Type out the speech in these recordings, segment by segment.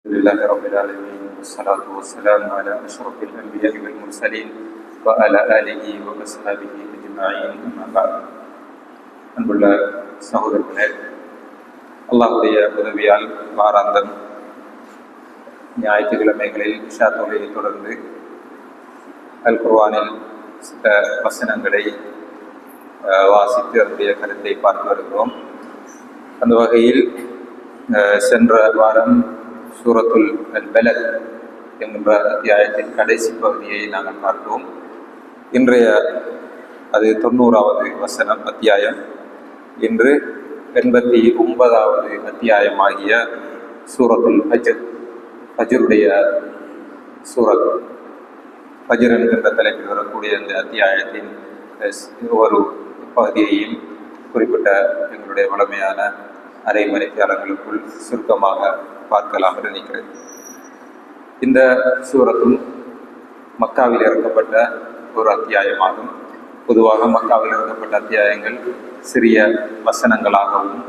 لله رب العالمين والصلاة والسلام على أشرف الأنبياء والمرسلين وعلى آله وأصحابه أجمعين أما بعد. அன்புள்ள சகோதரர்களே, அல்லாஹ்வுடைய உதவியால் வாராந்தம் ஞாயிற்றுக்கிழமைகளில் இஷா தொழுகையை தொடர்ந்து அல் குர்ஆனில் சில வசனங்களை வாசித்து அதனுடைய கருத்தை பார்த்து வருகிறோம். அந்த வகையில் சென்ற வாரம் சூரத்துல் அல்-பலத் என்கின்ற அத்தியாயத்தின் கடைசி பகுதியை நாங்கள் பார்த்தோம். இன்றைய அது 90வது வசனம் அத்தியாயம். இன்று 89வது அத்தியாயமாகிய சூரத்துல் ஃபஜ்ர், ஃபஜ்ருடைய சூரத், ஃபஜ்ர் என்கின்ற தலைப்பில் வரக்கூடிய இந்த அத்தியாயத்தின் ஒரு பகுதியையும் குறிப்பிட்ட எங்களுடைய வளமையான அரை மணித்தியாலங்களுக்குள் சுருக்கமாக பார்க்கலாம் என்று நினைக்கிறேன். இந்த சூரத்தும் மக்காவில் இறக்கப்பட்ட ஒரு அத்தியாயமாகும். பொதுவாக மக்காவில் இறக்கப்பட்ட அத்தியாயங்கள் சிறிய வசனங்களாகவும்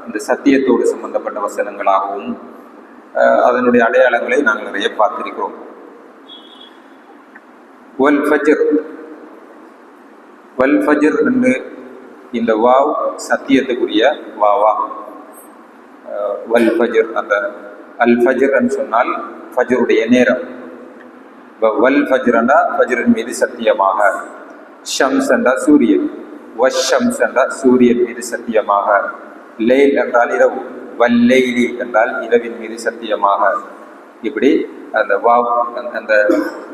இந்த சத்தியத்தோடு சம்பந்தப்பட்ட வசனங்களாகவும் அதனுடைய அடையாளங்களை நாங்கள் நிறைய பார்த்திருக்கிறோம். வல் ஃபஜ்ர், வல் ஃபஜ்ர் என்று இந்த வாவ் சத்தியத்துக்குரிய வாவா. வல் ஃபஜ்ர், அந்த அல் ஃபஜ்ர் என்று சொன்னால் ஃபஜ்ருடைய நேரம். வல் ஃபஜ்ர் என்றால் ஃபஜ்ரின் மீது சத்தியமாக, ஷம்ஸ் என்றால் சூரியன், வஷம்ஸ் என்றால் சூரியன் மீது சத்தியமாக, லைல் என்றால் இரவு, வல்லைலி என்றால் இரவின் மீது சத்தியமாக. இப்படி அந்த வாவ், அந்த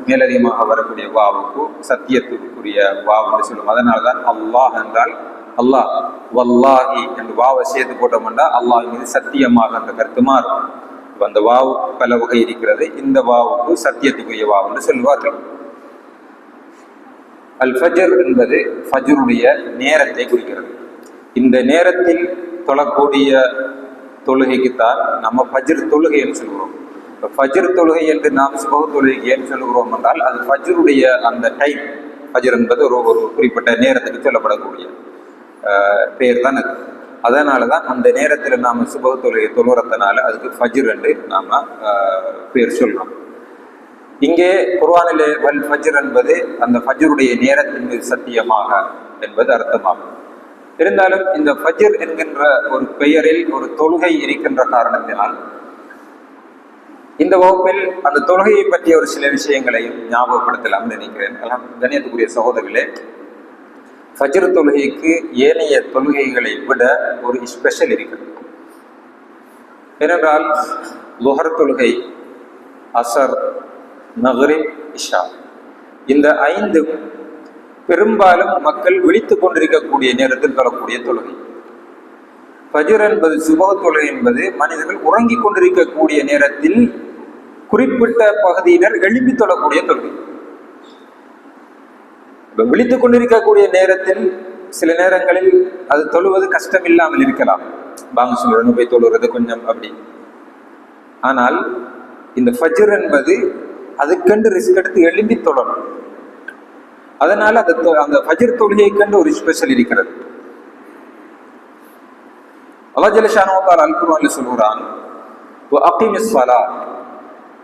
மேலதிகமாக வரக்கூடிய வாவுக்கு சத்தியத்துக்குரிய வாவ் என்று சொல்லுவோம். அதனால தான் அல்லாஹ் என்றால் அல்லாஹ், வல்லாஹி என்று வாவை சேர்த்து போட்டோம்னா அல்லாஹ் மீது சத்தியமாக என்ற கருத்து மாறும். அந்த வாவு பல வகை இருக்கிறது. இந்த வாவுக்கு சத்தியத்துக்குரிய வாவு என்று சொல்வார்கள். அல் ஃபஜ்ர் என்பது ஃபஜ்ருடைய நேரத்தை குறிக்கிறது. இந்த நேரத்தில் தொழக்கூடிய தொழுகைக்குத்தான் நம்ம ஃபஜ்ர் தொழுகை என்று சொல்கிறோம். ஃபஜ்ர் தொழுகை என்று நாம் சுபஹ் தொழுகை ஏன் சொல்கிறோம் என்றால் அது ஃபஜ்ருடைய அந்த டைம். ஃபஜ்ர் என்பது ஒரு குறிப்பிட்ட நேரத்துக்கு சொல்லப்படக்கூடிய பேர் தான் அது. அதனால தான் அந்த நேரத்தில் நாம் சுபஹ் தொழுகை தொழுறதுனால அதுக்கு ஃபஜ்ர் என்று நாம் பேர் சொல்கிறோம். இங்கே குர்ஆனிலே வல் ஃபஜ்ர் என்பது அந்த ஃபஜ்ருடைய நேரத்தின் மீது சத்தியமாக என்பது அர்த்தமாகும். இருந்தாலும் இந்த ஃபஜ்ர் என்கின்ற ஒரு பெயரில் ஒரு தொழுகை இருக்கின்ற காரணத்தினால் இந்த வகுப்பில் அந்த தொழுகையை பற்றிய ஒரு சில விஷயங்களையும் ஞாபகப்படுத்தலாம் நினைக்கிறேன். கண்ணியத்துக்குரிய சகோதரர்களே, ஃபஜ்ர் தொழுகைக்கு ஏனைய தொழுகைகளை விட ஒரு ஸ்பெஷல் இருக்கிறது. ஏனென்றால் லுஹர் தொழுகை, அசர், மக்ரிப், இஷா இந்த 5 பெரும்பாலும் மக்கள் விழித்து கொண்டிருக்கக்கூடிய நேரத்தில் தொழக்கூடிய தொழுகை. ஃபஜ்ர் என்பது சுபஹ் தொழுகை என்பது மனிதர்கள் உறங்கிக் கொண்டிருக்கக்கூடிய நேரத்தில் குறிப்பிட்ட பகுதியினர் எழுப்பி தொழக்கூடிய தொழுகை. விழித்துக் கொண்டிருக்கக்கூடிய நேரத்தில் சில நேரங்களில் அது தொழுவது கஷ்டம் இல்லாமல் இருக்கலாம். பாங்க சொல்லுறது போய் தொழுறது கொஞ்சம் அப்படி. ஆனால் இந்த ஃபஜ்ர் என்பது அதுக்கென்று ரிஸ்க் எடுத்து எழும்பி தொழணும். அதனால அந்த ஃபஜ்ர் தொழுகையை கண்டு ஒரு ஸ்பெஷல் இருக்கிறது. அல்லாஹ் ஜல்ல ஷானஹு வ தஆலா அல் குர்ஆனில் சொல்கிறான், வ அகீமிஸ் ஸலாத்,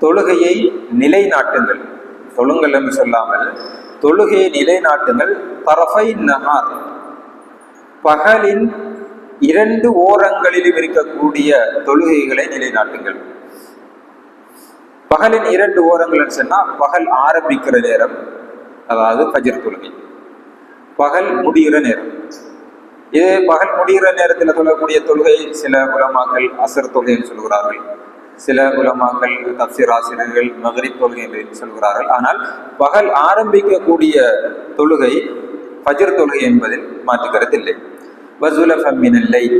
தொழுகையை நிலைநாட்டுங்கள். தொழுங்கள் என்று சொல்லாமல் தொழுகையை நிலைநாட்டுங்கள். தரஃபை நஹார், பகலின் 2 ஓரங்களிலும் இருக்கக்கூடிய தொழுகைகளை நிலைநாட்டுங்கள். பகலின் 2 ஓரங்கள் சொன்னா பகல் ஆரம்பிக்கிற நேரம், அதாவது ஃபஜ்ர் தொழுகை, பகல் முடிகிற நேரம். இது பகல் முடிகிற நேரத்தில் தொழக்கூடிய தொழுகை சில உலமாக்கள் அசர் தொழுகைன்னு சொல்கிறார்கள், சில உலமாக்கள் தஃப்சீர் ஆசிரியர்கள் மக்ரிப் தொழுகை என்று சொல்கிறார்கள். ஆனால் பகல் ஆரம்பிக்கக்கூடிய தொழுகை ஃபஜ்ர் தொழுகை என்பதில் மாற்று கருத்தில்லை. வஸுலஃபம் மினல் லைல்,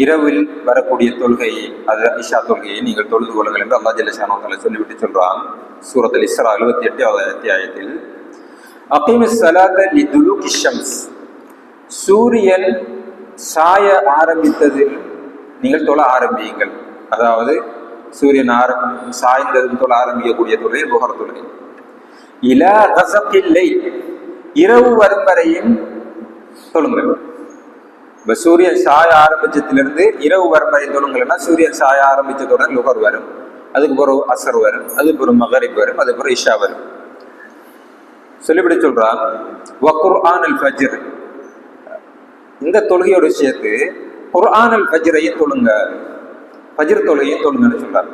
இரவில் வரக்கூடிய தொழுகையை, அது இஷா தொழுகையை நீங்கள் தொழுது கொள்ளுங்கள் என்று அல்லாஹ் ஜல்ல ஷானஹு வ தஆலா சொல்லிவிட்டு சொல்றான் சூரத்துல் இஸ்ரா 78வது அத்தியாயத்தில், அகீமிஸ் ஸலாத லிதுலூகி ஷம்ஸ், சூரியன் சாய ஆரம்பித்ததில் நீங்கள் தொழ ஆரம்பியுங்கள். அதாவது சூரியன் சாய்ந்தது தொழ ஆரம்பிக்கக்கூடிய தொழுகை லுஹர் தொழுகை. இலா கஸகில் லைல், இரவு வரும் வரையும் தொழுங்கள். இப்ப சூரியன் சாய ஆரம்பிச்சதிலிருந்து இரவு வரும் வரை தொழுங்கள்னா சூரியன் சாய ஆரம்பிச்சதுடன் லுகர் வரும், அதுக்கு பிறகு அசர் வரும், அதுக்கு பிறகு மகரிப் வரும், அதுக்கு பிறகு இஷா வரும். சொல்லிவிட சொல்றான் வகுர்ஆன் அல் ஃபஜ்ர், இந்த தொழுகையோட விஷயத்து குர்ஆன் அல் ஃபஜ்ரையும் தொழுங்க, ஃபஜ்ர் தொழுகையும் தொழுங்கன்னு சொல்றாங்க.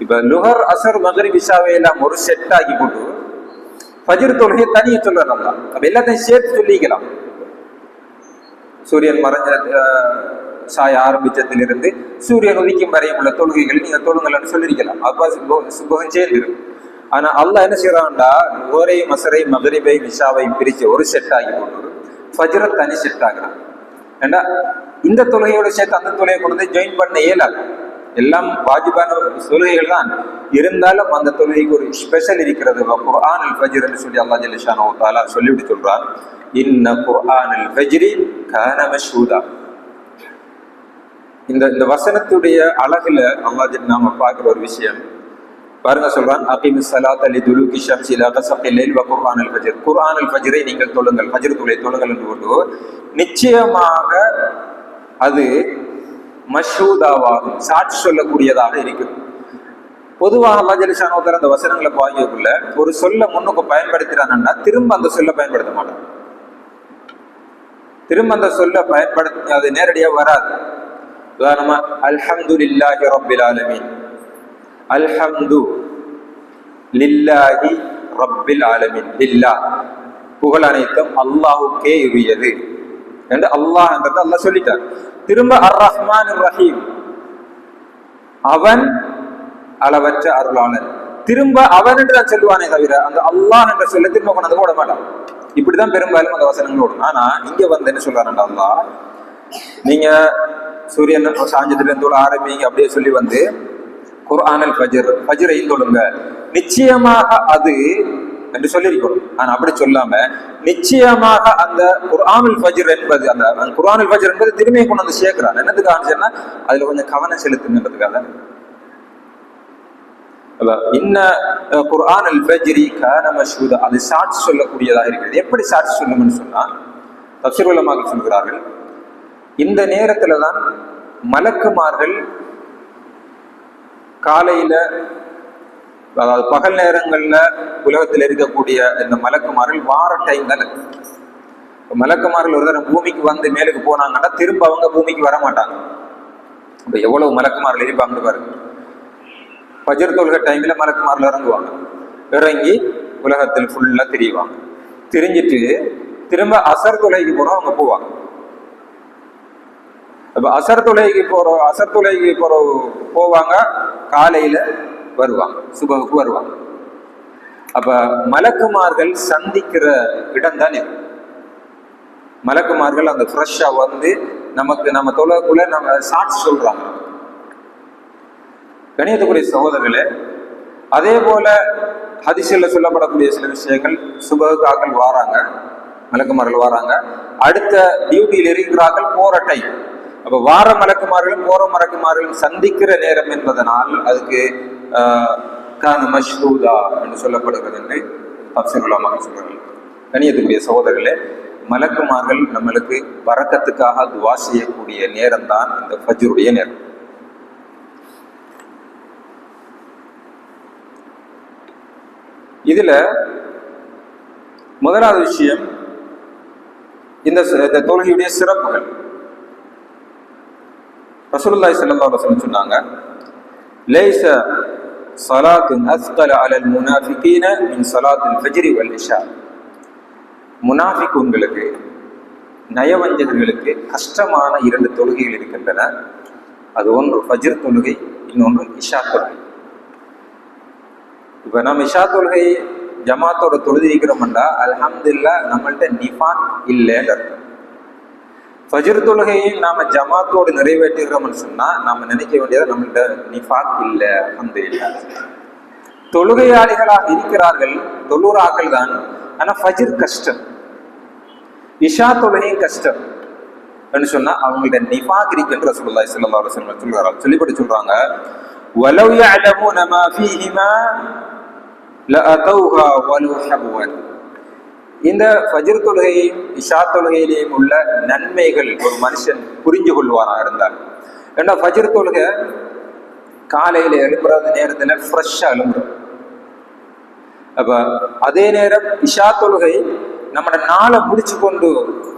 இப்ப லுஹர் அசர் மகரிப் இஷாவை எல்லாம் ஒரு செட் ஆகி போட்டு ஃபஜ்ர் தொழுகையை தனியே சொல்றாங்க. அப்ப எல்லாத்தையும் சேர்த்து சொல்லிக்கலாம். சூரியன் மறைஞ்ச சாய ஆரம்பிச்சதிலிருந்து சூரியன் உதிக்கும் வரையும் உள்ள தொழுகைகளை நீங்க தொழுங்கள்னு சொல்லிருக்கலாம். அப்ப சுபகம் சேர்ந்துடும். ஆனா அல்லாஹ் என்ன செய்யறான்டா, ஒரே மசரை மகரிபை விஷாவை பிரிச்சு ஒரு செட் ஆகி போட்டு ஃபஜ்ர தனி செட் ஆகிறான். ஏண்டா இந்த தொழுகையோட சேர்த்து அந்த தொழுகை கொண்டு வந்து ஜாயின் பண்ண இயலாது. எல்லாம் வாஜிபான தொழுகைகள் தான் இருந்தாலும் அந்த தொழுகைக்கு ஒரு ஸ்பெஷல் இருக்கிறது. குர்ஆன் அல் ஃபஜ்ர் என்று சொல்லி அல்லாஹ் ஜல்ல ஷானஹு வ தஆலா சொல்லிவிட்டு சொல்றான், இன்ன குர்ஆன் அல் ஃபஜ்ரி கான மஷ்ஹூதா. இந்த வசனத்துடைய அழகுல அல்லாஹ் நாம பார்க்கிற ஒரு விஷயம் பாருங்க. சொல்றான், அகீமிஸ் ஸலாத்த லிதுலூகி ஷம்ஸி இலா கஸகில் லைல் வ குர்ஆன் அல் ஃபஜ்ர், குர்ஆன் அல் ஃபஜ்ரை நீங்கள் தொழுங்கள், ஃபஜ்ர் தொழுகை தொழுங்கள் என்று கொண்டு நிச்சயமாக அது மஷ்ஹூதாவாகும், சாட்சி சொல்லக்கூடியதாக இருக்குது. பொதுவாக அல்லாஹ் ஜல்ல ஷானஹு வ தஆலா அந்த வசனங்களை பாய்க்கக்குள்ள ஒரு சொல்ல முன்னுக்கு பயன்படுத்தினான்னா திரும்ப அந்த சொல்ல பயன்படுத்த மாட்டான். திரும்ப அந்த சொல்ல பயன்படுத்த அது நேரடியாக வராது. உதாரணமா அல்ஹம்துலில்லாஹி ரப்பில் ஆலமீன், அல்ஹம்து லில்லாஹி ரப்பில் ஆலமீன், லில்லாஹ் புகழ் அனைத்தும் அல்லாஹுக்கே உரியது என்று அல்லாஹ் என்றது அல்லாஹ் சொல்லிட்டார். திரும்ப அர் ரஹ்மான் ரஹீம், அவன் அளவற்ற அருளாளன், திரும்ப அவன் என்று தான் சொல்லுவானே தவிர அந்த அல்லாஹ் என்ற சொல்ல திரும்ப கொண்டு போட மாட்டான். இப்படிதான் பெரும்பாலும் அந்த வசனங்கள் ஓடும். ஆனா இங்க வந்து என்ன சொல்றாருன்னா அல்லாஹ், நீங்க சூரியன் சாஞ்சத்துல இருந்து ஆரம்பிங்க அப்படியே சொல்லி வந்து குர்ஆன் அல் ஃபஜ்ர், ஃபஜ்ரையும் தொழுங்க, நிச்சயமாக அது என்று சொல்லியிருக்கணும். ஆனா அப்படி சொல்லாம நிச்சயமாக அந்த குர்ஆன் அல் ஃபஜ்ர் என்பது அந்த குர்ஆன் அல் ஃபஜ்ர் என்பது திரும்பியை கொண்டு வந்து சேர்க்கிறான். என்னதுக்காக சொன்னா அதுல கொஞ்சம் கவனம் செலுத்துங்கிறதுக்காக. இன்ன குர்ஆன் அல் ஃபஜ்ரி கான மஷ்ஹூதா, அது சாட்சி சொல்லக்கூடியதாக இருக்கிறது. எப்படி சாட்சி சொல்லுங்கன்னு சொன்னா தஃப்ஸீர் உலமாக்கள் சொல்கிறார்கள், இந்த நேரத்துல தான் மலக்குமார்கள் காலையில, அதாவது பகல் நேரங்கள்ல உலகத்தில் இருக்கக்கூடிய இந்த மலக்குமார்கள் வார டைம் தானே. மலக்குமார்கள் ஒரு தடவை பூமிக்கு வந்து மேலுக்கு போனாங்கன்னா திரும்ப அவங்க பூமிக்கு வர மாட்டாங்க. இப்ப எவ்வளவு மலக்குமார்கள் இருப்பாங்கன்னு பாருங்க. ஃபஜ்ர் தொழுகை டைம்ல மலக்குமார்கள் இறங்குவாங்க, இறங்கி உலகத்தில் ஃபுல்லா திரிவாங்க. திரிஞ்சிட்டு திரும்ப அசர் தொழுகைக்கு போறோம் அவங்க போவாங்க. அப்ப அசர் தொழுகைக்கு போவாங்க, காலையில வருவாங்க, சுபகுக்கு வருவாங்க. அப்ப மலக்குமார்கள் சந்திக்கிற இடம் தானே. மலக்குமார்கள் அந்த ஃப்ரெஷ்ஷா வந்து நம்ம தொழுகைக்குள்ள நம்ம சாட்சி சொல்றாங்க. கணியத்துக்குரிய சகோதரர்களே, அதே போல ஹதீஸ்ல சொல்லப்படக்கூடிய சில விஷயங்கள், சுபகுக்காக்கள் வாராங்க, மலக்குமார்கள் வாராங்க, அடுத்த டியூட்டியில் இருக்கிறார்கள், போற டைம். அப்ப வார மலக்குமார்களும் போற மலக்குமார்களும் சந்திக்கிற நேரம் என்பதனால் அதுக்கு கான மஷ்ஹூதா என்று சொல்லப்படுகிறது என்று தஃப்ஸீர் உலமாக்கள் சொல்றார்கள். கணியத்துக்குரிய சகோதரர்களே, மலக்குமார்கள் நம்மளுக்கு பரக்கத்துக்காக துஆ செய்யக்கூடிய நேரம் தான் இந்த ஃபஜ்ருடைய நேரம். இதுல முதலாவது விஷயம் இந்த தொழுகையுடைய சிறப்புகள். ரசூலுல்லாஹி ஸல்லல்லாஹு அலைஹி வஸல்லம் சொன்னாங்க, லைஸ ஸலாத்துன் அஸ்கல அலல் முனாஃபிகீன மின் ஸலாத்தில் ஃபஜ்ரி வல் இஷா. முனாஃபிக்குங்களுக்கு, நயவஞ்சகர்களுக்கு கஷ்டமான 2 தொழுகைகள் இருக்கின்றன. அது ஒன்று ஃபஜ்ர் தொழுகை, இன்னொன்று இஷா தொழுகை. இப்ப நம்ம இஷா தொழுகை ஜமாத்தோட தொழுதிக்கிறோம்டா அல்ஹம்துலில்லாஹ் நம்மள்ட்ட நிஃபாக் இல்லைன்னு அர்த்தம். ஃபஜ்ர் தொழுகையை நாம ஜமாத்தோடு நிறைவேற்றுகிறோம்னு சொன்னா நாம நினைக்க வேண்டியது நம்மள்ட்ட நிஃபாக் இல்லை, அல்ஹம்துலில்லாஹ். தொழுகையாளிகளாக இருக்கிறார்கள், தொழுறாக்கள் தான். ஆனா ஃபஜ்ர் கஷ்டம், இஷா தொழுகையும் கஷ்டம் என்று சொன்னா அவங்கள்ட்ட நிஃபாக் இருக்கின்ற ரசூலுல்லாஹி ஸல்லல்லாஹு அலைஹி வஸல்லம் சொல்றாங்க. சொல்லிப்படி சொல்றாங்க, வலவ் யஅலமூன மா ஃபீஹிமா லஅதௌஹா வலவ் ஹபவன். இந்த ஃபஜ்ர் தொழுகையையும் இஷா தொழுகையிலேயும் உள்ள நன்மைகள் ஒரு மனுஷன் புரிஞ்சு கொள்வாராக இருந்தால், ஏன்னா ஃபஜ்ர் தொழுகை காலையில எழுப்புறது நேரத்துல ஃப்ரெஷ்ஷா எழும்புறோம். அப்ப அதே நேரம் இஷா தொழுகை நம்ம நாளை முடிச்சு கொண்டு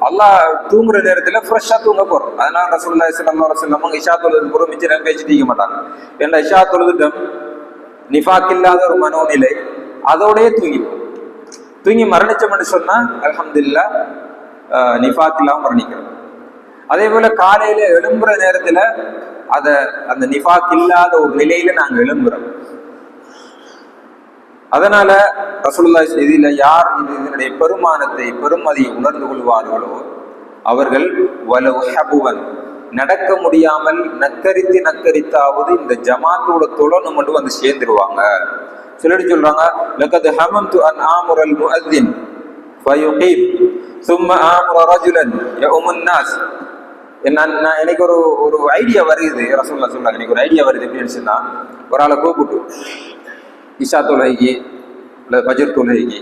அல்லாஹ் தூங்குற நேரத்துல ஃப்ரெஷ்ஷா தூங்க போறோம். அதனால ரசூலுல்லாஹி ஸல்லல்லாஹு அலைஹி வஸல்லம் இஷா தொழுது போற மிச்ச நேரம் பேச்சு தீக்க மாட்டாங்க. ஏன்னா இஷா தொழுதுட்டம் நிஃபாக் இல்லாத ஒரு மனோநிலை, அதோடய தூங்கி மரணிச்சோம்னு சொன்னா அல்ஹம்துலில்லாஹ் நிஃபாக் இல்லாம மரணிக்கிறோம். அதே போல காலையில எழும்புற நேரத்துல அந்த நிஃபாக் இல்லாத ஒரு நிலையில நாங்க எழும்புறோம். அதனால ரசூலுல்லாஹி இதுல யார் இதனுடைய பெருமானத்தை பெருமதியை உணர்ந்து கொள்வார்களோ அவர்கள் நடக்க முடியாமல் நக்கரித்தாவது இந்த ஜமாத்தோட தொழணும் மட்டும் வந்து சேர்ந்துருவாங்க. சிலர் சொல்றாங்க, லகத் ஹமம்து அன் ஆமுரல் முஅத்தின் ஃபயுகீம் ثم ஆமுர ரஜுலன் யஉமுன் நாஸ். எனக்கு ஒரு ஐடியா வருது, ரசூலுல்லாஹ் சொல்றாங்க, எனக்கு ஒரு ஐடியா வருது. எப்படின்னு சொன்னா, ஒரு ஆளை கூப்பிட்டு இஷா தொழுகைக்கு அல்லது ஃபஜ்ர் தொழுகைக்கு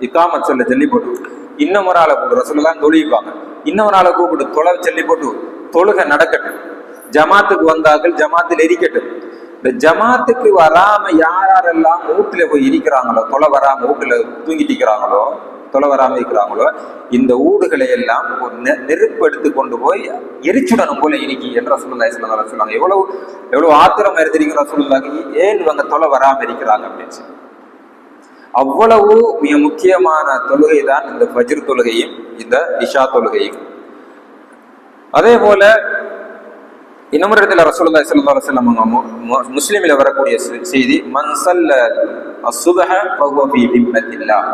இகாமத் சொல்ல சொல்லி போட்டு இன்னும் ஒரு ஆளை கூப்பிட்டு ரசூலுல்லாஹ் தொழுவிப்பாங்க. இன்னொரு ஆளை கூப்பிட்டு தொலை சொல்லி போட்டு தொழுகை நடக்கட்டும், ஜமாத்துக்கு வந்தார்கள் ஜமாத்தில் எரிக்கட்டும். இந்த ஜமாத்துக்கு வராம யாரெல்லாம் வீட்டுல போய் இருக்கிறாங்களோ, தொலை வராம வீட்டுல தூங்கிட்டு இருக்கிறாங்களோ, தொலை வராம இருக்கிறாங்களோ, இந்த ஊடுகளை எல்லாம் ஒரு நெருப்பு எடுத்து கொண்டு போய் எரிச்சுடணும் போல இன்னைக்கு என்று ரசூலுல்லாஹி ஸல்லல்லாஹு அலைஹி வஸல்லம் எவ்வளவு ஆத்திரம் எடுத்திருக்கிற ரசூலுல்லாஹி, ஏன் இவங்க தொலை வராம இருக்கிறாங்க அப்படின்னு சொல்லி. அவ்வளவு மிக முக்கியமான தொழுகை தான் இந்த ஃபஜ்ர் தொழுகையும் இந்த இஷா தொழுகையும். அதே போல இன்னொரு இடத்துல ரசூலுல்லாஹி ஸல்லல்லாஹு அலைஹி வஸல்லம் முஸ்லிமில வரக்கூடிய செய்தி, மன் ஸல்ல அஸ்ஸுபஹ ஃபஹுவ ஃபீ திம்மத்தில்லாஹ்.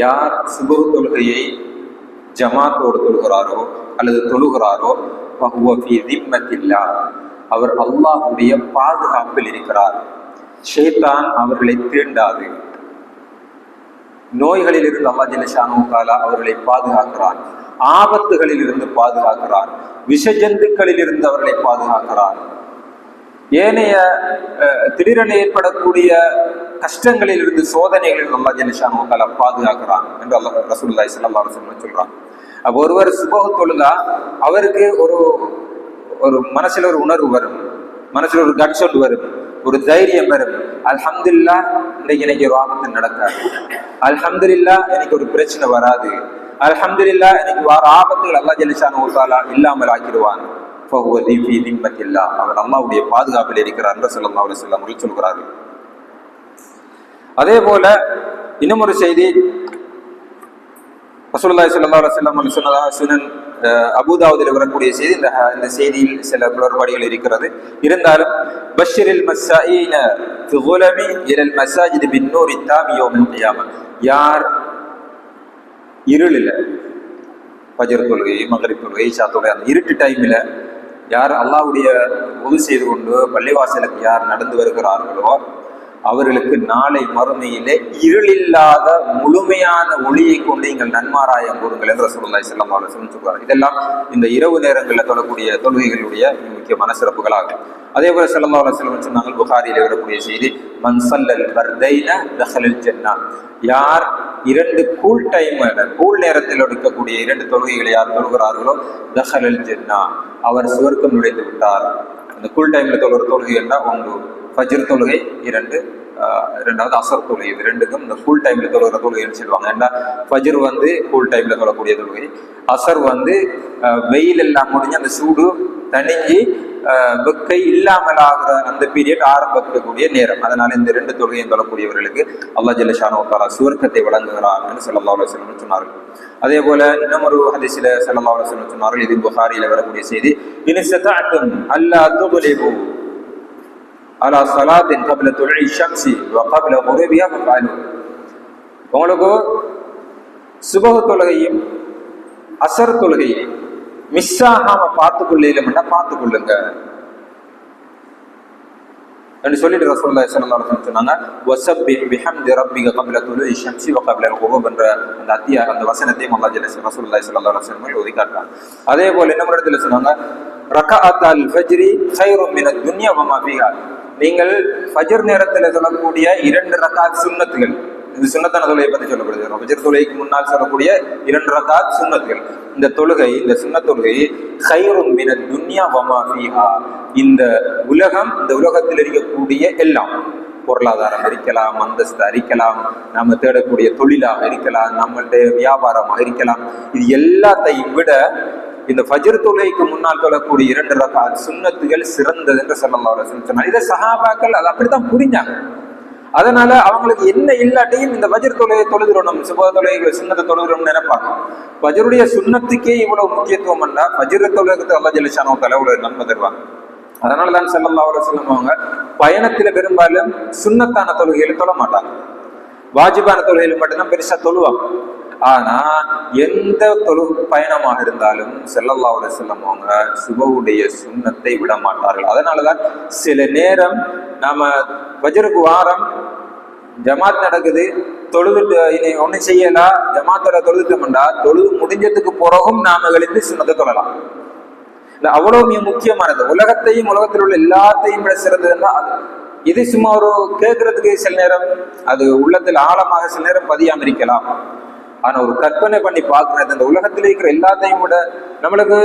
யார் சுபஹ் தொழுகையை ஜமாத்தோடு தொழுகிறாரோ அல்லது தொழுகிறாரோ ஃபஹுவ ஃபீ திம்மத்தில்லாஹ், அவர் அல்லாஹ்வுடைய பாதுகாப்பில் இருக்கிறார். ஷைத்தான் அவர்களை தீண்டாது. நோய்களில் இருந்து அல்லாஹ் ஜல்ல ஷானஹு தஆலா அவர்களை பாதுகாக்கிறார். ஆபத்துகளில் இருந்து பாதுகாக்கிறார். விஷஜந்துக்களில் இருந்து அவர்களை பாதுகாக்கிறார். ஏனைய திடீரென ஏற்படக்கூடிய கஷ்டங்களில் இருந்து சோதனைகளில் அல்லாஹ் ஜல்ல ஷானஹு தஆலா பாதுகாக்கிறான் என்று அல்லாஹ் ரசூலுல்லாஹி ஸல்லல்லாஹு அலைஹி வஸல்லம் சொல்றாங்க. அப்போ ஒருவர் சுபஹ் தொழுதா அவருக்கு ஒரு மனசுல ஒரு உணர்வு வரும், மனசுல ஒரு கட்சொண்டு வரும், ஒரு தைரியம் வரும். அல்ஹம்துலில்லாஹ், இன்னைக்கு எனக்கு ஒரு ஆபத்து நடக்காது. அல்ஹம்துலில்லாஹ், எனக்கு ஒரு பிரச்சனை வராது. அல்ஹம்துலில்லாஹ், எனக்கு வர ஆபத்துகள் அல்லாஹ் ஜல்ல ஷானஹு தஆலா இல்லாமல் ஆக்கிடுவான். ஃபஹுவ ஃபீ திம்மத்தில்லாஹ், அவர் அல்லாஹ்வுடைய பாதுகாப்பில் இருக்கிறார் என்று ஸல்லல்லாஹு அலைஹி வஸல்லம் அவர்கள் சொல்கிறார்கள். அதே போல இன்னும் ஒரு செய்தி ரசூலுல்லாஹி ஸல்லல்லாஹு அலைஹி வஸல்லம் சொன்னதாக சுனன் அபூதாவுதில் வரக்கூடிய செய்தி. இந்த செய்தியில் சில குளறுபடிகள் இருக்கிறது. இருந்தாலும் பஷ்ஷிரில் மஸ்ஸாஈன ஃபி ஸுலமி இலல் மஸாஜித் பின் நூரி தாமி யௌமில் கியாமஹ். யார் இருளில் ஃபஜ்ர் தொழுகை, மக்ரிப் தொழுகை, இஷா தொழுகை, அந்த இருட்டு டைமில் யார் அல்லாஹ்வுடைய உது செய்து கொண்டு பள்ளிவாசலுக்கு யார் நடந்து வருகிறார்களோ அவர்களுக்கு நாளை மறுமையிலே இருளில்லாத முழுமையான ஒளியை கொண்டு நீங்கள் நன்மாராயம் கூறுங்கள் என்று ரசூலுல்லாஹி ஸல்லல்லாஹு அலைஹி வஸல்லம் சொல்றாங்க. இதெல்லாம் இந்த இரவு நேரங்களில் தொழக்கூடிய தொழுகைகளுடைய முக்கியமான சிறப்புகளாகும். அதே போல ஸல்லல்லாஹு அலைஹி வஸல்லம் சொன்னாங்க, புகாரியிலே வரக்கூடிய செய்தி, மன் ஸல்லல் பர்தைன தஹலல் ஜன்னah. யார் இரண்டு கூல் நேரத்தில் எடுக்கக்கூடிய இரண்டு தொழுகைகளை யார் தொழுகிறார்களோ தஹலல் ஜன்னah, அவர் சுவர்க்கம் நுழைந்து விட்டார். அந்த கூல் டைம்ல தொழுகிற தொழுகைன்னா ஒன்று ஃபஜ்ர் தொழுகை, இரண்டாவது அசர் தொழுகை. இது ரெண்டுக்கும் இந்த ஃபுல் டைம்ல தொழுகிற தொழுகைன்னு சொல்லுவாங்க. ஏன்னா ஃபஜ்ர் ஃபுல் டைம்ல தொழக்கூடிய தொழுகை, அசர் வெயில் எல்லாம் முடிஞ்சு அந்த சூடு தணிஞ்சு வெக்கை இல்லாமல் ஆகிற அந்த பீரியட் ஆரம்பிக்கக்கூடிய நேரம். அதனால இந்த ரெண்டு தொழுகையும் தொழக்கூடியவர்களுக்கு அல்லாஹ் ஜல்ல ஷானஹு தஆலா சுவர்க்கத்தை வழங்குகிறார் என்று ஸல்லல்லாஹு அலைஹி வஸல்லம் சொன்னார்கள். அதே போல இன்னும் ஒரு ஹதீஸில் ஸல்லல்லாஹு அலைஹி வஸல்லம் சொன்னார்கள், இது புகாரியில வரக்கூடிய செய்தி, இன் இஸ்ததஅதும் அல்லா துக்லிபு அலா ஸலாத்தின் கப்ல துலூஇ ஷம்ஸி வ கப்ல குரூபிஹா ஃபஅலு. உங்களுக்கு சுபஹ் தொழுகையும் அசர் தொழுகையும் மிஸ் ஆகாம பார்த்துக்கொள்ளேன்னா பார்த்துக்கொள்ளுங்க என்று சொல்லிட்டு ரசூலுல்லாஹி ஸல்லல்லாஹு அலைஹி வஸல்லம் சொன்னாங்க, வஸப்பிஹ் பிஹம்தி ரப்பிக கப்ல துலூஇ ஷம்ஸி வ கப்ல குரூப் என்ற அந்த வசனத்தையும் அல்லாஹ் ஜல்ல ரசூலுல்லாஹி ஸல்லல்லாஹு அலைஹி வஸல்லம் ஓதி காட்டுறாங்க. அதே போல இன்னொரு இடத்துல சொன்னாங்க, ரகஅத்தல் ஃபஜ்ரி கைரும் மினத் துன்யா வ மா ஃபீஹா. நீங்கள் ஃபஜ்ர் நேரத்தில் தொழக்கூடிய 2 ரகாத் சுன்னத்துகள், இது சுன்னத்தான தொழுகை பற்றி சொல்லப்படுது. ஃபஜ்ர் தொழுகைக்கு முன்னால் சொல்லக்கூடிய 2 ரகாத் சுன்னத்துகள். இந்த தொழுகை, இந்த சுன்னத் தொழுகை கைருன் மினத் துன்யா வமா ஃபீஹா, இந்த உலகம், இந்த உலகத்தில் இருக்கக்கூடிய எல்லாம், பொருளாதாரம் இருக்கலாம், அந்தஸ்து இருக்கலாம், நம்ம தேடக்கூடிய தொழிலாக இருக்கலாம், நம்மளுடைய வியாபாரமாக இருக்கலாம், இது எல்லாத்தையும் விட இந்த ஃபஜ்ர் தொழுகைக்கு முன்னால் தொழக்கூடிய 2 ரகாத் சுன்னத்துகள் சிறந்தது என்று ஸல்லல்லாஹு அலைஹி வஸல்லம் சொன்னார். இதை சஹாபாக்கள் அது அப்படித்தான் புரிஞ்சாங்க. அதனால அவங்களுக்கு என்ன இல்லாட்டியும் இந்த ஃபஜ்ர் தொழுகை தொழுகிறோம், நம்ம சுபஹ தொழுகை சுன்னத்தை தொழுகிறோம்னு நினைப்பாங்க. ஃபஜ்ருடைய சுன்னத்துக்கே இவ்வளவு முக்கியத்துவம் பண்ணா ஃபஜ்ர் தொழுகைக்கு அல்லாஹ் ஜல்ல ஷானஹு தஆலா இவ்வளவு நன்மை தருவாங்க. அதனாலதான் ஸல்லல்லாஹு அலைஹி வஸல்லம் அவங்க பயணத்துல பெரும்பாலும் சுன்னத்தான தொழுகையில தொழ மாட்டாங்க, வாஜிபான தொழுகையில மட்டும்தான் பெருசா தொழுவாங்க. ஆனா எந்த பயணமாக இருந்தாலும் ஸல்லல்லாஹு அலைஹி வஸல்லம் அவங்க சுபஹுடைய சுன்னத்தை விட மாட்டார்கள். அதனாலதான் சில நேரம் நாம ஃபஜ்ருக்கு வாரம் ஜமாத் நடக்குது, தொழுதுட்டு இனி ஒன்னும் செய்யலாம், ஜமாத்தோட தொழுதுட்டோம்டா தொழுது முடிஞ்சதுக்கு பிறகும் நாம எழுந்து சுன்னத்தை தொழலாம். இல்ல அவ்வளவு மிக முக்கியமானது. உலகத்தையும் உலகத்தில் உள்ள எல்லாத்தையும் விட சிறந்ததுன்னா இது சும்மா ஒரு கேட்கறதுக்கு சில நேரம் அது உள்ளத்தில் ஆழமாக சில நேரம் பதியாம இருக்கலாம். ஆனா ஒரு கற்பனை பண்ணி பார்க்கறது, இந்த உலகத்தில் இருக்கிற எல்லாத்தையும் விட நம்மளுக்கு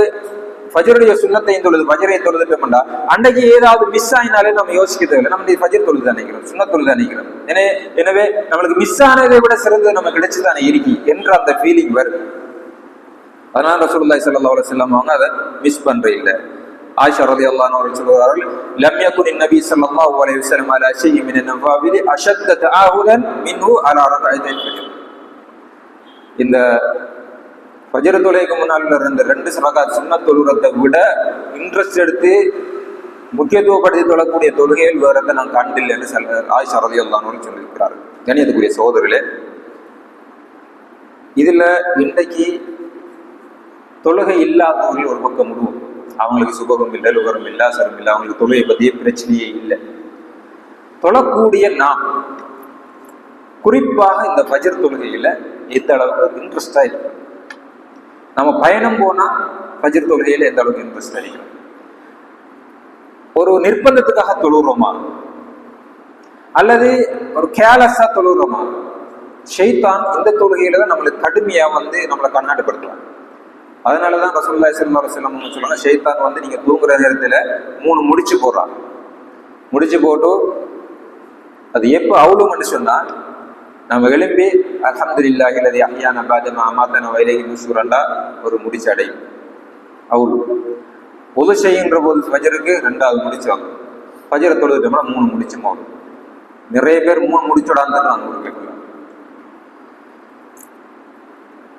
ஃபஜ்ருடைய சுன்னத்தையும் தொழுது ஃபஜ்ரை தொழுதுட்டோம்டா அன்றைக்கு ஏதாவது மிஸ் ஆயினாலே நம்ம யோசிக்கிறது இல்லை, நம்ம ஃபஜ்ர் தொழுது தான் நினைக்கிறோம், சுன்னத் தொழுது தான் நினைக்கிறோம். எனவே நம்மளுக்கு மிஸ் ஆனதை விட சிறந்தது நம்ம கிடைச்சுதானே இருக்கி என்ற அந்த ஃபீலிங் வருது. அதனால ரசூலுல்லாஹி ஸல்லல்லாஹு அலைஹி வஸல்லம் அவங்க அதை மிஸ் பண்ற இல்லை. ஆயிஷா ரலியல்லாஹு அன்ஹா அவர்கள் சொல்கிறார்கள், லம் யகுன் நபி ஸல்லல்லாஹு அலைஹி வஸல்லம் அலா ஷைஇன் மின் அன்-நவாஃபில் அஷத்த தஆஹுதன் மின்ஹு அலா ரக்அத்தைல் ஃபஜ்ர். இந்த ஃபஜ்ர் தொழுகைக்கு முன்னால் இருந்த 2 ரகாத் சுன்னத் தொழுகிறதை விட இன்ட்ரெஸ்ட் எடுத்து முக்கியத்துவப்படுத்தி தொழக்கூடிய தொழுகைகள் வேறதை நான் கண்டில்லை என்று ஆயிஷா ரலியல்லாஹு அன்ஹா சொல்லியிருக்கிறார்கள். கண்ணியத்துக்குரிய சகோதரர்களே, இதுல இன்றைக்கு தொழுகை இல்லாதவர்கள் ஒரு பக்கம் விடுவோம், அவங்களுக்கு சுபகம் இல்லை, லுகரம் இல்லை, அசரம் இல்லை, அவங்களுக்கு தொழுகை பற்றிய பிரச்சனையே இல்லை. தொழக்கூடிய நாம் குறிப்பாக இந்த ஃபஜ்ர் தொழுகையில எந்த அளவுக்கு இன்ட்ரெஸ்டா இருக்கும், நம்ம பயணம் போனா ஃபஜ்ர் தொழுகையில எந்த அளவுக்கு இன்ட்ரெஸ்ட் அடிக்கும், ஒரு நிர்பந்தத்துக்காக தொழுகிறோமா அல்லது ஒரு கேர்லெஸ்ஸா தொழுகிறோமா? ஷைத்தான் இந்த தொழுகையில தான் நம்மளுக்கு கடுமையா நம்மளை கண்ணாடிப்படுத்தலாம். அதனாலதான் ரசூலுல்லாஹி ஸல்லல்லாஹு அலைஹி வஸல்லம் சொல்றாங்க, ஷைத்தான் நீங்க தூங்குற நேரத்துல 3 முடிச்சு போடுறான். முடிச்சு போட்டு அது எப்போ அவுளும்னு சொன்னா நம்ம எழும்பி அல்ஹம்துலில்லாஹி அல்லதி அஹ்யானா பஅத மா அமாதனா வ இலைஹி நுஷூரண்டா ஒரு முடிச்சு அடையும். அவுள் பொது செய்கின்ற போது ஃபஜ்ருக்கு 2வது முடிச்சாங்க, ஃபஜ்ரை தொழுதுட்டோம்னா 3 முடிச்சு மாறும். நிறைய பேர் 3 முடிச்சோடான்னு ஊருக்கு.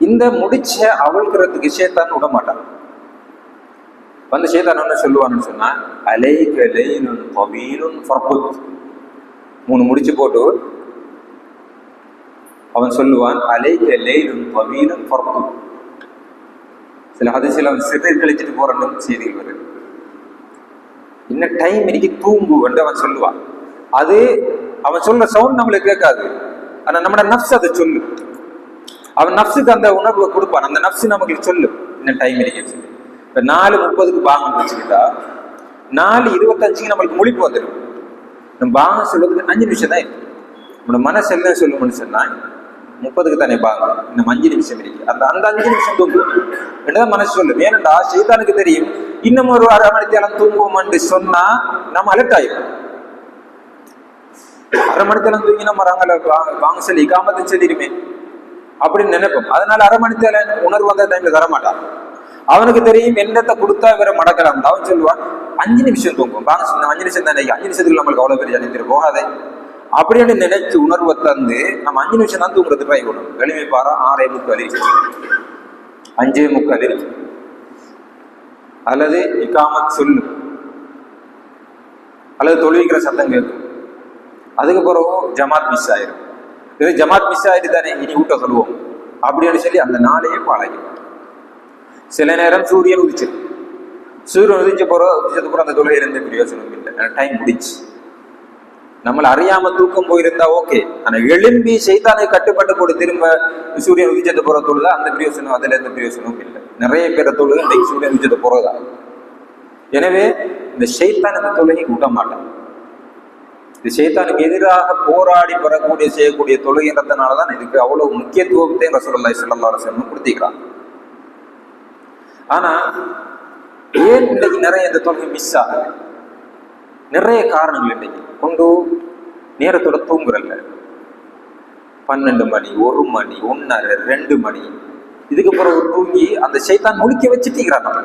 இந்த முடிச்ச அவள்கிறதுக்கு ஷைத்தான் விட மாட்டான். ஷைத்தான் என்ன சொல்லுவான்னு சொன்னா, அலைக லைலுன் தவீலுன் ஃபர்குத், 3 முடிச்சு போட்டு அவன் சொல்லுவான், அலைக லைலுன் தவீலுன் ஃபர்குத். சில ஹதீஸ்ல அவன் சிறுநீர் கழிச்சிட்டு போறன்னு செய்திகள் வருது. இன்னும் டைம் இன்னைக்கு தூங்கு என்று அவன் சொல்லுவான். அது அவன் சொல்ற சவுண்ட் நம்மளுக்கு கேட்காது, ஆனா நம்மளோட நஃப்ஸ் அதை சொல்லு. அவன் நஃப்ஸுக்கு அந்த உணர்வை கொடுப்பான், அந்த நஃப்ஸ் நமக்கு சொல்லு இன்னும் டைம் இருக்கு சொல்லி. இப்ப 4:30க்கு பாங்கம் வச்சுக்கிட்டா 4:25 நம்மளுக்கு முழிப்பு வந்துடும். நம்ம பாங்கம் சொல்றதுக்கு 5 நிமிஷம் தான் இருக்கு. நம்மளோட மனசு என்ன சொல்லும்னு சொன்னா 30க்கு தானே பாங்கம், இன்னும் 5 நிமிஷம் இருக்கு, அந்த 5 நிமிஷம் தூங்கும் என்றுதான் மனசு சொல்லும். ஏனென்றா ஷைத்தானுக்கு தெரியும் இன்னும் ஒரு 1/2 மணி நேரம் தூங்குவோம்னு சொன்னா நம்ம அலர்ட் ஆயிடும். 1/2 மணி நேரம் தூங்கி நம்ம வாங்க சொல்லி காமத்தை சொல்லிடுமே அப்படின்னு நினைப்போம். அதனால 1/2 மணி நேரம் உணர்வு வந்த டைம்ல தரமாட்டான். அவனுக்கு தெரியும் என்னத்தை கொடுத்தா வேற மடக்கலாம். அவன் சொல்லுவான் 5 நிமிஷம் தூங்குவோம், வாங்க சொன்ன 5 நிமிஷம் தானே, 5 நிமிஷத்துக்கு நம்மளுக்கு அவ்வளவு பெரிய அணிந்திரு போகாதே அப்படின்னு நினைச்சு உணர்வை தந்து நம்ம 5 நிமிஷம் தான் தூங்குறது ட்ரை பண்ணணும். வெளிமை பாரா 6:45 5:45 அல்லது இகாமத் சொல்லு அல்லது தொழுவிக்கிற சத்தம் கேட்கும். அதுக்கு பிறகு ஜமாத் மிஸ் ஆயிரும். இது ஜமாத் மிஸ் ஆயிட்டு தானே இனி ஊட்ட சொல்லுவோம் அப்படின்னு சொல்லி அந்த நாளையே பழகும். சில நேரம் சூரியன் உதிச்சிடும். சூரியன் உதிச்சதுக்கு அந்த தொழுகையில எந்த பிரயோஜனம் இல்லை, டைம் முடிச்சு. நம்மளை அறியாம தூக்கம் போயிருந்தா ஓகே, ஆனா எழும்பி ஷைத்தானை கட்டுப்பட்டு போட்டு திரும்ப சூரியன் உதிச்சது போற தொழுதா அந்த பிரயோசனம், அதுல எந்த பிரயோசனமும் இல்லை. நிறைய பேரை தொழுது இன்றைக்கு சூரியன் உதிச்சது போறதா. எனவே இந்த ஷைத்தான் இந்த தொழுகை விட மாட்டான். இது ஷைத்தானுக்கு எதிராக போராடி பெறக்கூடிய செய்யக்கூடிய தொழுகைன்றதுனாலதான் இதுக்கு அவ்வளவு முக்கியத்துவத்தை ரசூலுல்லாஹி ஸல்லல்லாஹு அலைஹி வஸல்லம் கொடுத்திருக்கிறாங்க. ஆனா ஏன் இன்னைக்கு நிறைய இந்த தொழுகை மிஸ் ஆகுது? நிறைய காரணங்கள் இன்னைக்கு கொண்டு நேரத்தோட தூங்குறல்ல. 12 மணி, 1 மணி, 1:30, 2 மணி இதுக்கு பிறகு தூங்கி அந்த ஷைத்தான் முழிக்க வச்சுட்டீங்கிறான் நம்ம.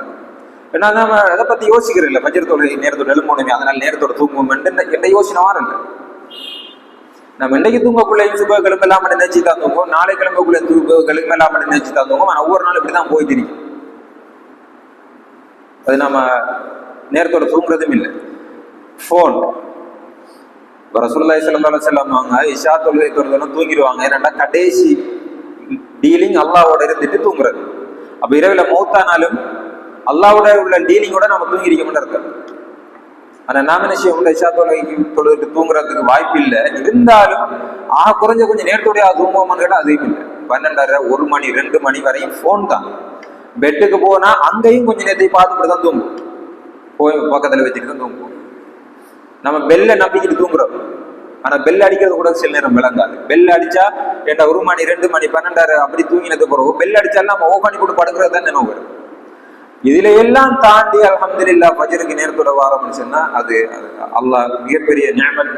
ஏன்னா நம்ம அதை பத்தி யோசிக்கிறோம் இல்லை, ஃபஜ்ர் தொழுகை நேரத்தோட எழும்பணுமே அதனால நேரத்தோட தூங்குவோம் எந்த யோசனை வரல. நம்ம இன்றைக்கு தூங்கக்குள்ளையும் சுப கிளம்பெல்லாம் மட்டும் நினைச்சு தான் தூங்குவோம், நாளை கிளம்பக்குள்ள கிளம்பெல்லாம் மட்டும் நினைச்சு தான் தூங்குவோம். ஆனால் ஒவ்வொரு நாளும் இப்படிதான் போயிட்டு இருக்கும். அது நம்ம நேரத்தோட தூங்குறதும் இல்லை. ஃபோன் ரசூலுல்லாஹி ஸல்லல்லாஹு அலைஹி வஸல்லம் அவங்க இஷா தொழுகை தொழுதெல்லாம் தூங்கிடுவாங்க. ஏன்னா கடைசி டீலிங் அல்லாவோட இருந்துட்டு தூங்குறது. அப்ப இரவுல மௌத்தானாலும் அல்லாவோட உள்ள டீலிங்கோட நம்ம தூங்கிருக்கோம்னு இருக்கோம். ஆனா நாம என்ன செய்ய இஷா தொழுதுட்டு தூங்குறதுக்கு வாய்ப்பு இல்லை. இருந்தாலும் குறைஞ்ச கொஞ்சம் நேரத்தோடைய தூங்குவோம்னு கேட்டால் அதுவும் இல்லை. 12:30, 1 மணி, 2 மணி வரையும் ஃபோன் தான். பெட்டுக்கு போனா அங்கேயும் கொஞ்சம் நேரத்தை பார்த்துட்டு தான் தூங்குவோம். போய் பக்கத்துல வச்சுட்டு தான் தூங்குவோம். நம்ம பெல்ல நம்பிக்கிட்டு தூங்குறோம். ஆனா பெல் அடிக்கிறது கூட சில நேரம் விளங்காது. பெல் அடிச்சா ஏண்டா 1 மணி, 2 மணி, 12:30 அப்படி தூங்கினது பிறகு பெல் அடிச்சாலும் நம்ம ஓஃப் பண்ணி போட்டு படுக்கிறது தான் நினைவு வரும். இதுல எல்லாம் தாண்டி அல்ஹம்துலில்லாஹ் ஃபஜ்ருக்கு நேரத்தோட வாரம் சொன்னா அது அல்லாஹ் மிகப்பெரிய நிஅமத்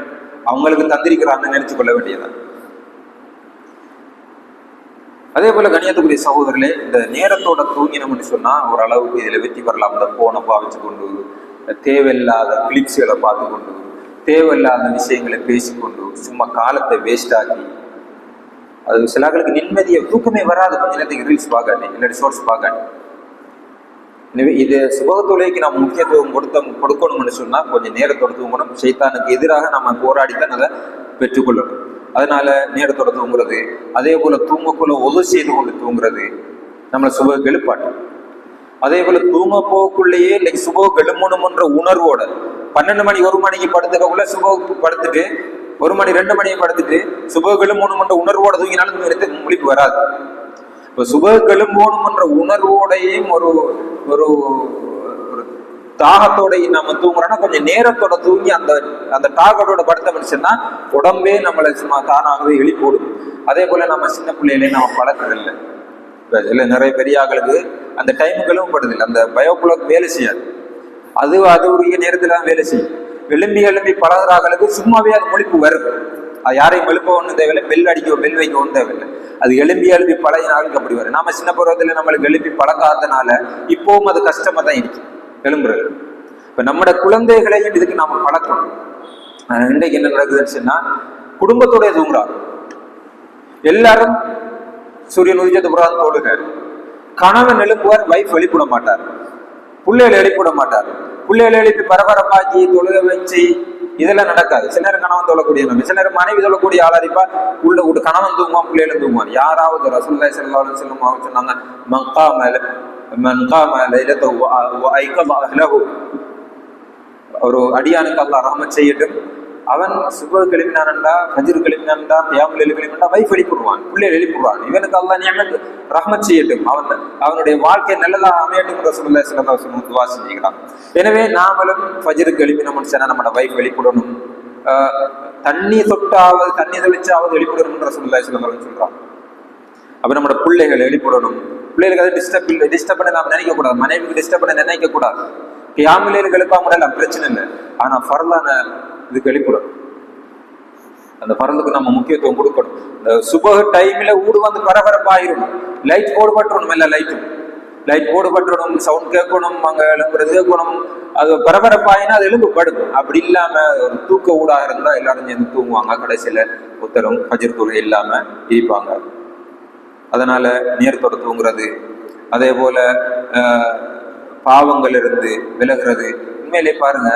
அவங்களுக்கு தந்திருக்கிறான்னு நினைச்சு கொள்ள வேண்டியதான். அதே போல கண்ணியத்துக்குரிய சகோதரர்களே, இந்த நேரத்தோட தூங்கினோம்னு சொன்னா ஓரளவுக்கு இதுல வெற்றி பெறலாம். இந்த போனை பாவிச்சு கொண்டு, தேவையில்லாத கிளிப்ஸ்களை பார்த்து கொண்டு, தேவையில்லாத விஷயங்களை பேசிக்கொண்டு சும்மா காலத்தை வேஸ்ட் ஆக்கி அது சிலர்களுக்கு நிம்மதியை தூக்கமே வராது. கொஞ்ச நேரத்துக்கு ரீல்ஸ் பார்க்காட்டி இல்லாட்டி ஷார்ட்ஸ் பார்க்காட்டி. எனவே இது சுபக தொழுகைக்கு நம்ம முக்கியத்துவம் கொடுக்கணும்னு சொன்னா கொஞ்சம் நேரத்தோட தூங்கணும். ஷைத்தானுக்கு எதிராக நம்ம போராடித்தான் அதை பெற்றுக்கொள்ளணும். அதனால நேரத்தோட தூங்குறது, அதே போல தூங்கக்குள்ள ஒது செய்து கொண்டு தூங்குறது நம்மளை சுபக எழுப்பாட்டும். அதே போல தூங்க போக்குள்ளேயே இன்னைக்கு சுபக எழுமணும்ன்ற உணர்வோட 12 மணி 1 மணிக்கு படுத்துக்கக்குள்ள சுபகு படுத்துட்டு 1 மணி 2 மணிக்கு படுத்துட்டு சுபக எழுமணும்ன்ற உணர்வோட தூங்கினாலும் முழிப்பு வராது. இப்ப சுபக எழுமணும்ன்ற உணர்வோடையும் ஒரு ஒரு தாகத்தோடையும் நம்ம தூங்குறோம்னா கொஞ்சம் நேரத்தோட தூங்கி அந்த டாகத்தோட படுத்த மனுஷன்னா உடம்பே நம்மளை சும்மா தானாகவே எழுப்போடும். அதே போல நம்ம சின்ன பிள்ளைகளே நம்ம பழக்கிறதில்லை. இல்லை நிறைய பெரிய ஆளுக்கு அந்த டைமுக்கு படுதில்லை. அந்த பயோகுலக் வேலை செய்யாது. அது உரிய நேரத்துல தான் வேலை செய்யும். எழும்பி பழகிறாங்களுக்கு சும்மாவே அது முழிப்பு வரும். அது யாரையும் எழுப்ப ஒன்றும் தேவையில்லை, பெல் வைக்க ஒன்றும் தேவையில்லை. அது எழும்பி பழகினாலும் அப்படி வரும். நம்ம சின்ன பருவத்துல நம்மளுக்கு எழுப்பி பழக்காதனால இப்பவும் அது கஷ்டமா தான் இருக்கு எழும்புறது. இப்ப நம்மளோட குழந்தைகளையும் இதுக்கு நாம பழக்கணும். இன்றைக்கு என்ன நடக்குதுன்னு சொன்னா குடும்பத்தோடைய தூங்குறாங்க. எல்லாரும் சூரியன் உதிச்சது புறான் தோடுக. கணவன் எழுப்புவார், வைஃப் எழுப்பிட மாட்டார். பிள்ளைகளை எழுப்பிட மாட்டார். பிள்ளைகளை எழுப்பி பரபரப்பாக்கி தொழுக வச்சு இதெல்லாம் நடக்காது. சில நேரம் கணவன் தொழக்கூடிய நம்ம, சில நேரம் மனைவி தொழக்கூடிய ஆளாரிப்பா உள்ள விட்டு கணவன் தூங்குவான், பிள்ளைகளும் தூங்குவான். யாராவது ரசூலுல்லாஹி ஸல்லல்லாஹு அலைஹி வஸல்லம் அவங்க சொன்னாங்க, ஒரு அடியானுக்கு அல்லாஹ் ரஹ்மத் செய்யட்டும், அவன் சுப கிளம்பினான்டா, ஃபஜ்ர் கிளம்பினான்டா, கியாமுல் லைல் கிளம்பினான்டா, வைஃப் எழுப்பிடுவான், பிள்ளைகள் எழுப்பிடுவான். இவனுக்கு அல்லாஹ் நிஅமத் ரஹ்மத் செய்யட்டும், அவனுடைய வாழ்க்கை நல்லதா அமையட்டும் ரசூலுல்லாஹி ஸல்லல்லாஹு அலைஹி வஸல்லம் துஆ செஞ்சுக்கிறான். எனவே நாமளும் ஃபஜ்ருக்கு எழுப்பினோம்னு சொன்னா நம்மளோட வைஃப் எழுப்பிடணும். தண்ணி தொட்டாவது தண்ணி தெளிச்சாவது எழுப்பிடணும்னு ரசூலுல்லாஹி ஸல்லல்லாஹு அலைஹி வஸல்லம் சொல்றான். அப்ப நம்மளோட பிள்ளைகள் எழுப்பிடணும். பிள்ளைகளுக்கு அதை டிஸ்டர்ப் பண்ண நாம் நினைக்க கூடாது. மனைவிக்கு டிஸ்டர்ப் பண்ண நினைக்க கூடாது. கியாமுல் லைல் எழுப்பாமலாம் பிரச்சனை இல்லை. ஆனா ஃபர்லான இதுக்கு எழுப்பிடும். அந்த பரலுக்கு நம்ம முக்கியத்துவம் கொடுக்கணும். இந்த சுபஹ டைம்ல ஊடு வந்து பரபரப்பாயிரும். லைட் போடுபட்டுறணும், எல்லா லைட் போடுபட்டுறணும், சவுண்ட் கேட்கணும், அங்க எழுப்புறது கேட்கணும். அது பரபரப்பாயினா அது எழும்புப்படும். அப்படி இல்லாம ஒரு தூக்க ஊடாக இருந்தா எல்லாரும் சேர்ந்து தூங்குவாங்க. கடைசியில உத்தரம் ஃபஜ்ர் தொழுகை இல்லாம இருப்பாங்க. அதனால நேரத்தோட தூங்குறது, அதே போல பாவங்கள் இருந்து விலகிறது. உண்மையிலே பாருங்க,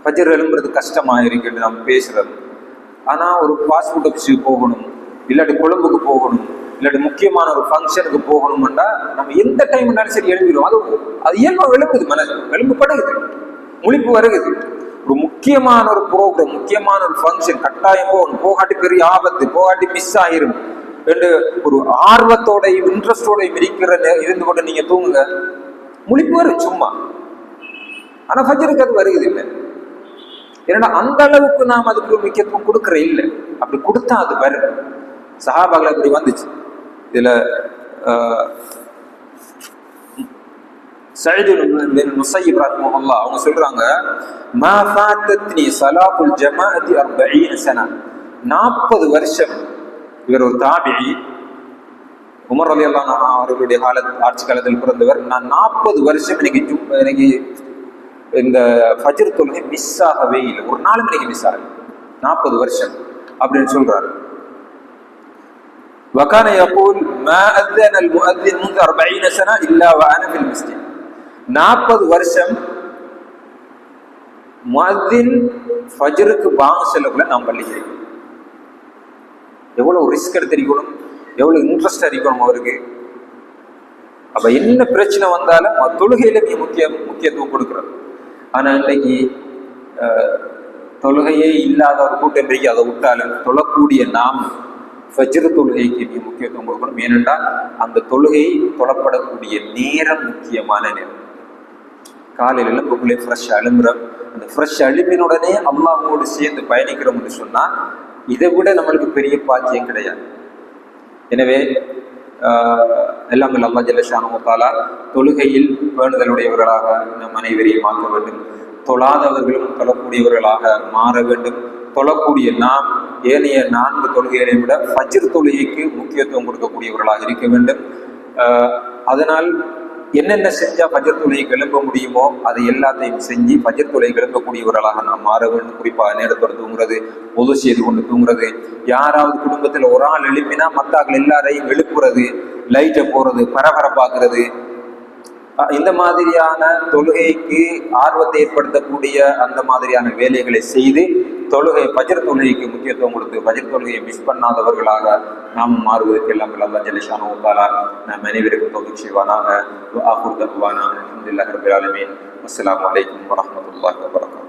ஃபஜ்ர் எழும்புறது கஷ்டமா இருக்குன்னு நம்ம பேசுறது. ஆனா ஒரு பாஸ்போர்ட் ஆஃபீஸுக்கு போகணும், இல்லாட்டி கொழும்புக்கு போகணும், இல்லாட்டி முக்கியமான ஒரு ஃபங்க்ஷனுக்கு போகணும்னா நம்ம எந்த டைம் இருந்தாலும் சரி எழுப்பிடுவோம். அது இயல்பா எழுப்புது, மனசு எழும்பப்படுகிறது, முழிப்பு வருகுது. ஒரு முக்கியமான ஒரு ப்ரோக்ராம், முக்கியமான ஒரு ஃபங்க்ஷன் கட்டாயம் போகணும், போகாட்டி பெரிய ஆபத்து, போகாட்டி மிஸ் ஆயிரும் என்று ஒரு ஆர்வத்தோடையும் இன்ட்ரெஸ்டோடையும் இருந்து கொண்டு நீங்க தூங்குங்க, முழிப்பு வரும் சும்மா. ஆனா ஃபஜ்ருக்கு அது வருகிறது இல்லை. ஏன்னா அந்த அளவுக்கு நாம் அதுக்கு முக்கியத்துவம் கொடுக்கற இல்லை. அப்படி கொடுத்தா அது வரும். சஹாபாக்கள் அப்படி வந்துச்சு. இதுல சயீத் பின் முஸய்யிப் ரஹ்மத்துல்லாஹ் அவங்க சொல்றாங்க, மா ஃபாத்தத்னி ஸலாத்துல் ஜமாஅத்தி 40 சனா. 40 வருஷம். இவர் ஒரு தாபிஈ, உமர் ரலியல்லாஹு அன்ஹு அவர்களுடைய ஆட்சி காலத்தில் பிறந்தவர். நான் 40 வருஷம் எனக்கு இந்த ஃபஜ்ர் தொழுகை மிஸ் ஆகவே இல்லை, ஒரு நாளும் எனக்கு மிஸ் ஆகல. 40 வருஷம் அப்படின்னு சொல்றாரு. وكان يقول ما أذن المؤذن منذ 40 سنة إلا وأنا في المسجد. 40 வருஷம் முஅத்தின் ஃபஜ்ருக்கு பாங்க் சொல்லக்குள்ள நாம் பள்ளிக்கிறோம். எவ்வளவு ரிஸ்க் எடுத்திருக்கணும், எவ்வளவு இன்ட்ரெஸ்ட் இருக்கணும் அவருக்கு. அப்ப என்ன பிரச்சனை வந்தாலும் தொழுகையில நீ முக்கியத்துவம் கொடுக்குறது. ஆனா இன்னைக்கு தொழுகையே இல்லாத ஒரு கூட்டம் பிரிக்க அதை விட்டாலும் தொழக்கூடிய நாம் ஃபஜ்ர் தொழுகைக்கு நீ முக்கியத்துவம் கொடுக்கணும். ஏனென்றால் அந்த தொழுகை தொழப்படக்கூடிய நேரம் முக்கியமான நேரம். காலையில் எழும்புக்குள்ளே ஃப்ரெஷ் அழும்புறோம். அந்த ஃப்ரெஷ் அழும்பினுடனே அல்லாஹ்வோடு சேர்ந்து பயணிக்கிறோம் என்று சொன்னா இதை விட நம்மளுக்கு பெரிய பாக்கியம் கிடையாது. எனவே எல்லாம் அல்லாஹ் ஜல்ல ஷானஹு வ தஆலா தொழுகையில் பேணுதலுடையவர்களாக நம் அனைவரையும் மாற்ற வேண்டும். தொழாதவர்களும் தொழக்கூடியவர்களாக மாற வேண்டும். தொழக்கூடிய நாம் ஏனைய 4 தொழுகைகளை விட ஃபஜ்ர் தொழுகைக்கு முக்கியத்துவம் கொடுக்கக்கூடியவர்களாக இருக்க வேண்டும். அதனால் என்னென்ன செஞ்சா ஃபஜ்ர் தொழுகைக்கு எழும்ப முடியுமோ அதை எல்லாத்தையும் செஞ்சு ஃபஜ்ர் தொழுகைக்கு எழும்பக்கூடியவர்களாக நாம் மாற வேண்டும். குறிப்பாக நேரத்தோட தூங்குறது, பொது செய்து கொண்டு தூங்குறது, யாராவது குடும்பத்தில் ஒரு ஆள் எழுப்பினா மற்றாக்கள் எல்லாரையும் எழுப்புறது, லைட்டை போறது, பரபரப்பாக்குறது, இந்த மாதிரியான தொழுகைக்கு ஆர்வத்தை ஏற்படுத்தக்கூடிய அந்த மாதிரியான வேலைகளை செய்து ஃபஜ்ர் தொழுகைக்கு முக்கியத்துவம் கொடுத்து ஃபஜ்ர் தொழுகையை மிஸ் பண்ணாதவர்களாக நாம் மாறுவதற்கு எல்லாம் அல்லாஹ் ஜல்ல ஷானஹு வ தஆலா நம் அனைவருக்கும் தௌஃபீக் செய்வானாக. வ ஆகிரு தஅவானா அல்ஹம்துலில்லாஹி ரப்பில் ஆலமீன். அஸ்ஸலாமு அலைக்கும் வரஹ்மத்துல்லாஹி வபரகாத்துஹு.